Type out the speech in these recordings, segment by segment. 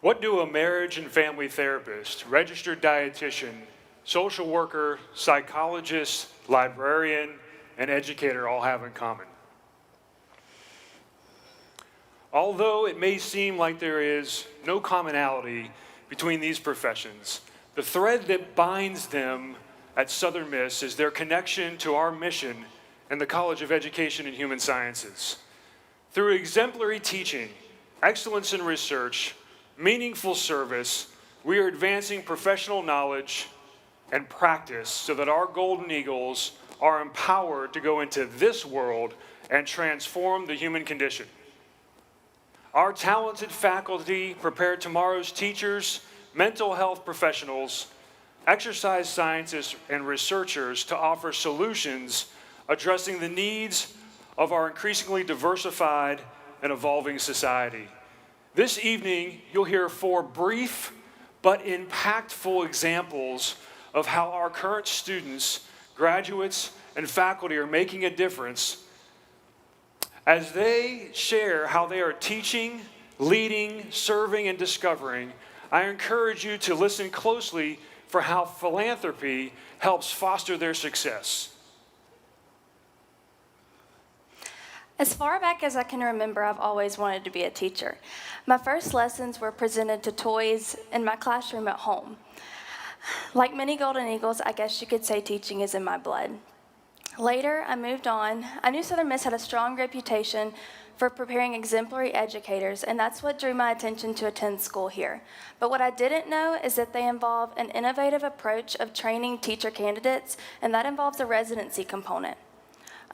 What do a marriage and family therapist, registered dietitian, social worker, psychologist, librarian, and educator all have in common? Although it may seem like there is no commonality between these professions, the thread that binds them at Southern Miss is their connection to our mission in the College of Education and Human Sciences. Through exemplary teaching, excellence in research, meaningful service, we are advancing professional knowledge and practice so that our Golden Eagles are empowered to go into this world and transform the human condition. Our talented faculty prepare tomorrow's teachers, mental health professionals, exercise scientists, and researchers to offer solutions addressing the needs of our increasingly diversified and evolving society. This evening, you'll hear 4 brief but impactful examples of how our current students, graduates, and faculty are making a difference as they share how they are teaching, leading, serving, and discovering. I encourage you to listen closely for how philanthropy helps foster their success. As far back as I can remember, I've always wanted to be a teacher. My first lessons were presented to toys in my classroom at home. Like many Golden Eagles, I guess you could say teaching is in my blood. Later, I moved on. I knew Southern Miss had a strong reputation for preparing exemplary educators, and that's what drew my attention to attend school here. But what I didn't know is that they involve an innovative approach of training teacher candidates, and that involves a residency component.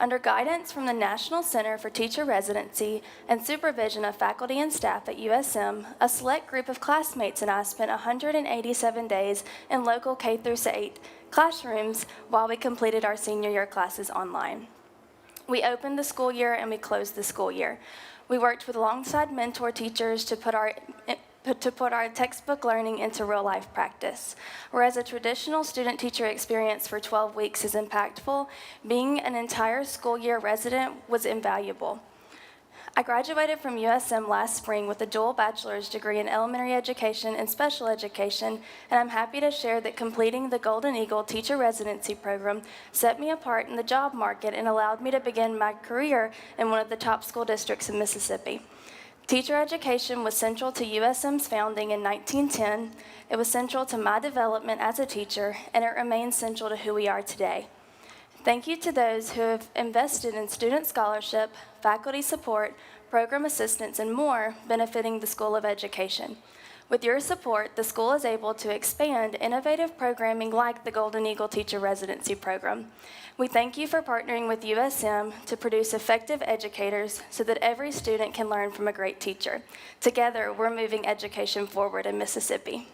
Under guidance from the National Center for Teacher Residency and supervision of faculty and staff at USM, a select group of classmates and I spent 187 days in local K-8 classrooms while we completed our senior year classes online. We opened the school year and we closed the school year. We worked with alongside mentor teachers to put our textbook learning into real-life practice. Whereas a traditional student-teacher experience for 12 weeks is impactful, being an entire school year resident was invaluable. I graduated from USM last spring with a dual bachelor's degree in elementary education and special education, and I'm happy to share that completing the Golden Eagle Teacher Residency Program set me apart in the job market and allowed me to begin my career in one of the top school districts in Mississippi. Teacher education was central to USM's founding in 1910. It was central to my development as a teacher, and it remains central to who we are today. Thank you to those who have invested in student scholarship, faculty support, program assistance, and more, benefiting the School of Education. With your support, the school is able to expand innovative programming like the Golden Eagle Teacher Residency Program. We thank you for partnering with USM to produce effective educators so that every student can learn from a great teacher. Together, we're moving education forward in Mississippi.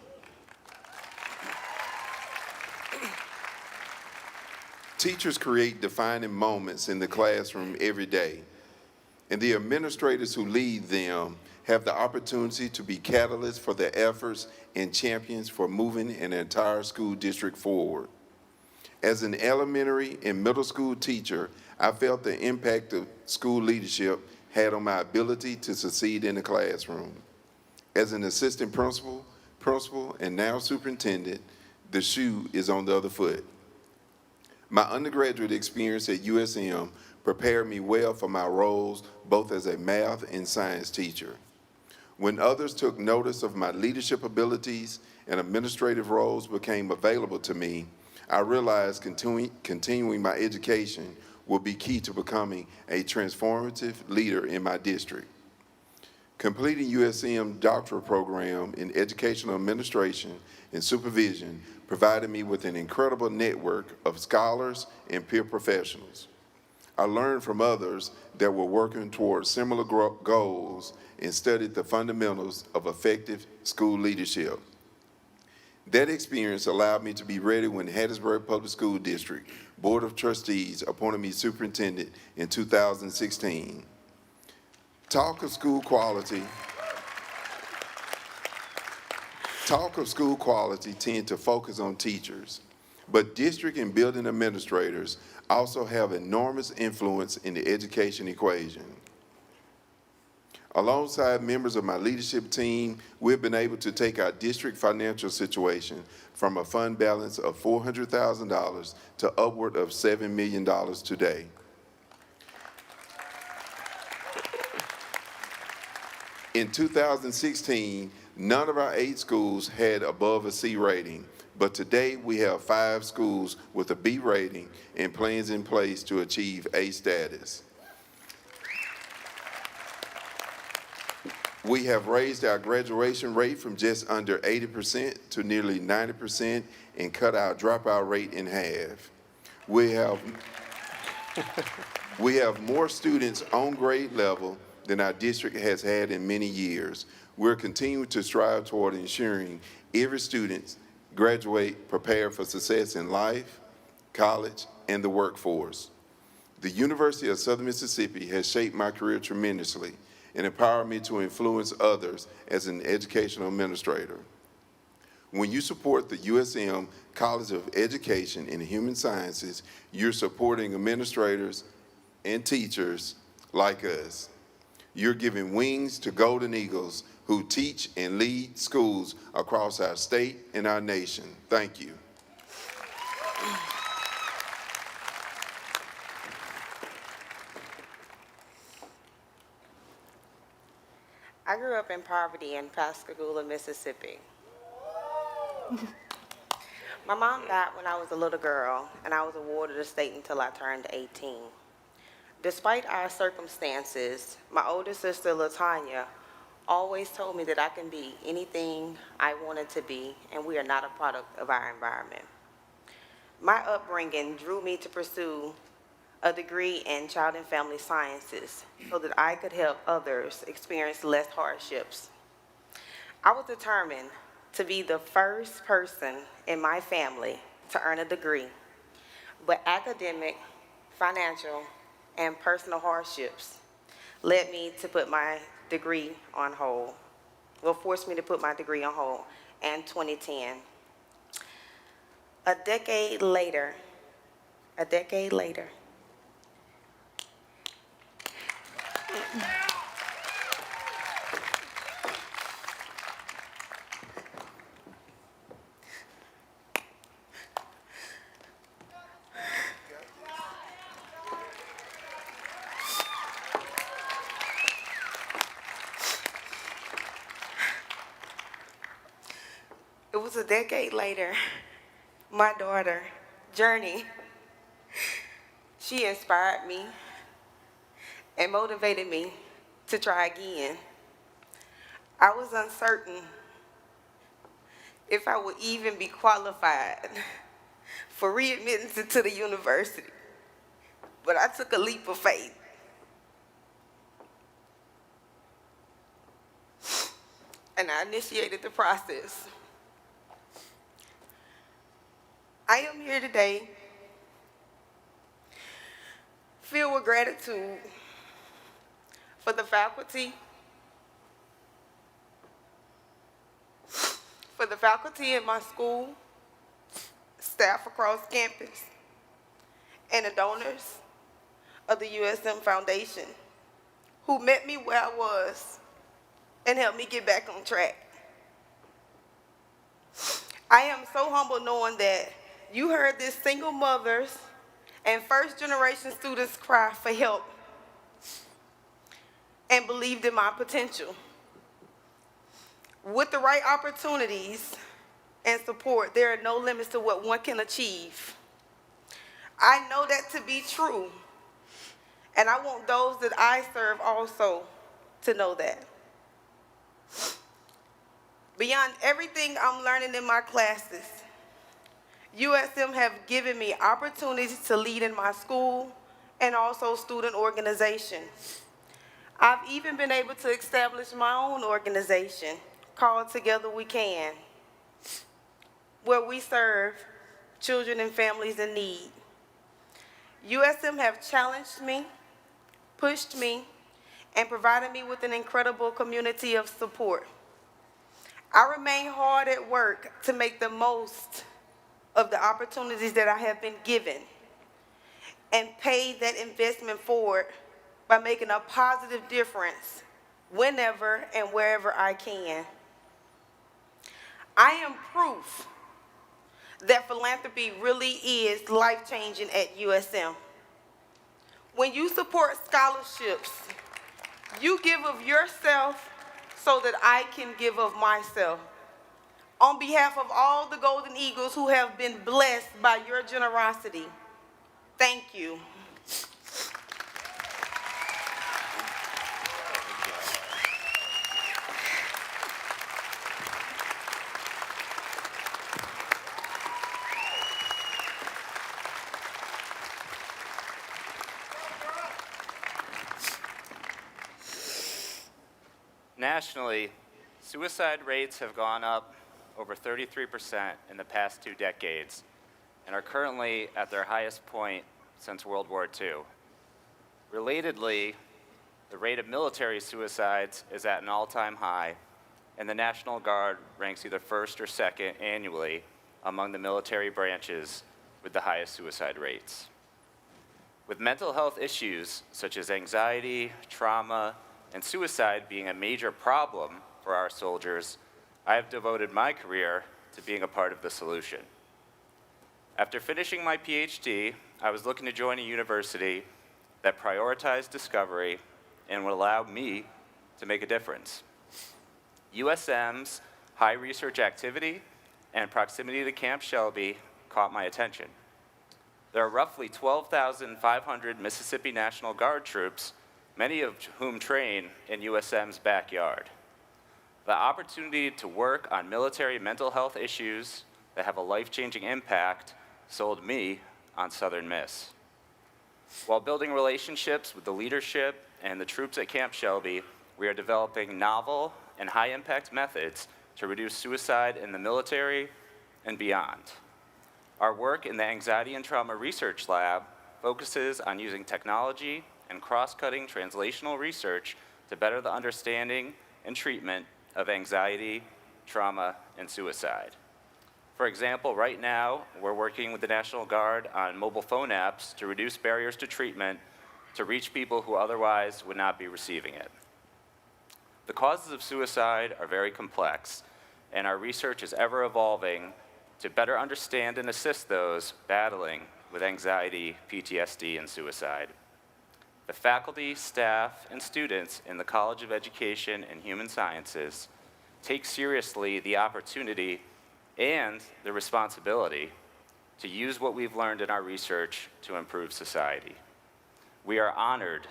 Teachers create defining moments in the classroom every day, and the administrators who lead them have the opportunity to be catalysts for their efforts and champions for moving an entire school district forward. As an elementary and middle school teacher, I felt the impact of school leadership had on my ability to succeed in the classroom. As an assistant principal, and now superintendent, the shoe is on the other foot. My undergraduate experience at USM prepared me well for my roles both as a math and science teacher. When others took notice of my leadership abilities and administrative roles became available to me, I realized continuing my education will be key to becoming a transformative leader in my district. Completing USM doctoral program in educational administration and supervision provided me with an incredible network of scholars and peer professionals. I learned from others that were working towards similar goals and studied the fundamentals of effective school leadership. That experience allowed me to be ready when Hattiesburg Public School District Board of Trustees appointed me superintendent in 2016. Talk of school quality tend to focus on teachers, but district and building administrators also have enormous influence in the education equation. Alongside members of my leadership team, we've been able to take our district financial situation from a fund balance of $400,000 to upward of $7 million today. In 2016, none of our 8 schools had above a C rating, but today we have 5 schools with a B rating and plans in place to achieve A status. We have raised our graduation rate from just under 80% to nearly 90% and cut our dropout rate in half. We have more students on grade level than our district has had in many years. We're continuing to strive toward ensuring every student graduate prepared for success in life, college, and the workforce. The University of Southern Mississippi has shaped my career tremendously and empowered me to influence others as an educational administrator. When you support the USM College of Education and Human Sciences, you're supporting administrators and teachers like us. You're giving wings to golden eagles who teach and lead schools across our state and our nation. Thank you. I grew up in poverty in Pascagoula, Mississippi. My mom died when I was a little girl, and I was awarded a state until I turned 18. Despite our circumstances, my older sister, LaTanya, always told me that I can be anything I wanted to be, and we are not a product of our environment. My upbringing drew me to pursue a degree in child and family sciences so that I could help others experience less hardships. I was determined to be the first person in my family to earn a degree, but academic, financial, and personal hardships led me to put my degree on hold, forced me to put my degree on hold in 2010. A decade later, my daughter, Journey, she inspired me and motivated me to try again. I was uncertain if I would even be qualified for readmittance into the university, but I took a leap of faith. And I initiated the process. I am here today filled with gratitude for the faculty, in my school, staff across campus, and the donors of the USM Foundation who met me where I was and helped me get back on track. I am so humbled knowing that you heard this single mother's and first-generation students cry for help and believed in my potential. With the right opportunities and support, there are no limits to what one can achieve. I know that to be true, and I want those that I serve also to know that. Beyond everything I'm learning in my classes, USM have given me opportunities to lead in my school and also student organizations. I've even been able to establish my own organization called Together We Can, where we serve children and families in need. USM have challenged me, pushed me, and provided me with an incredible community of support. I remain hard at work to make the most of the opportunities that I have been given and pay that investment forward by making a positive difference whenever and wherever I can. I am proof that philanthropy really is life-changing at USM. When you support scholarships, you give of yourself so that I can give of myself. On behalf of all the Golden Eagles who have been blessed by your generosity, thank you. Nationally, suicide rates have gone up over 33% in the past 2 decades and are currently at their highest point since World War II. Relatedly, the rate of military suicides is at an all-time high, and the National Guard ranks either first or second annually among the military branches with the highest suicide rates. With mental health issues such as anxiety, trauma, and suicide being a major problem for our soldiers, I have devoted my career to being a part of the solution. After finishing my PhD, I was looking to join a university that prioritized discovery and would allow me to make a difference. USM's high research activity and proximity to Camp Shelby caught my attention. There are roughly 12,500 Mississippi National Guard troops, many of whom train in USM's backyard. The opportunity to work on military mental health issues that have a life-changing impact sold me on Southern Miss. While building relationships with the leadership and the troops at Camp Shelby, we are developing novel and high-impact methods to reduce suicide in the military and beyond. Our work in the Anxiety and Trauma Research Lab focuses on using technology and cross-cutting translational research to better the understanding and treatment of anxiety, trauma, and suicide. For example, right now, we're working with the National Guard on mobile phone apps to reduce barriers to treatment to reach people who otherwise would not be receiving it. The causes of suicide are very complex, and our research is ever evolving to better understand and assist those battling with anxiety, PTSD, and suicide. The faculty, staff, and students in the College of Education and Human Sciences take seriously the opportunity and the responsibility to use what we've learned in our research to improve society. We are honored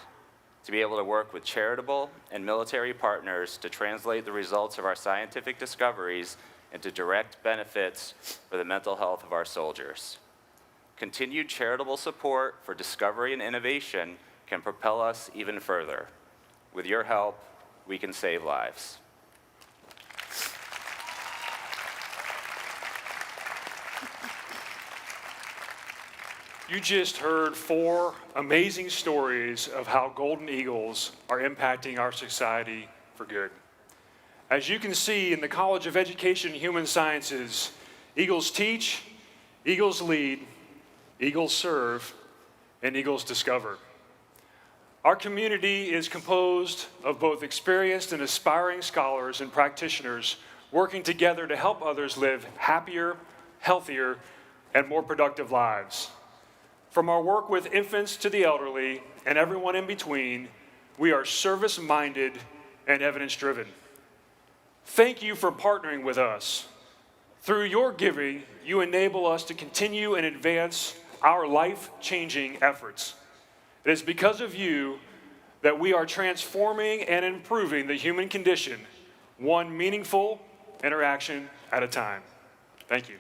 to be able to work with charitable and military partners to translate the results of our scientific discoveries into direct benefits for the mental health of our soldiers. Continued charitable support for discovery and innovation can propel us even further. With your help, we can save lives. You just heard 4 amazing stories of how Golden Eagles are impacting our society for good. As you can see in the College of Education and Human Sciences, Eagles teach, Eagles lead, Eagles serve, and Eagles discover. Our community is composed of both experienced and aspiring scholars and practitioners working together to help others live happier, healthier, and more productive lives. From our work with infants to the elderly and everyone in between, we are service-minded and evidence-driven. Thank you for partnering with us. Through your giving, you enable us to continue and advance our life-changing efforts. It is because of you that we are transforming and improving the human condition, one meaningful interaction at a time. Thank you.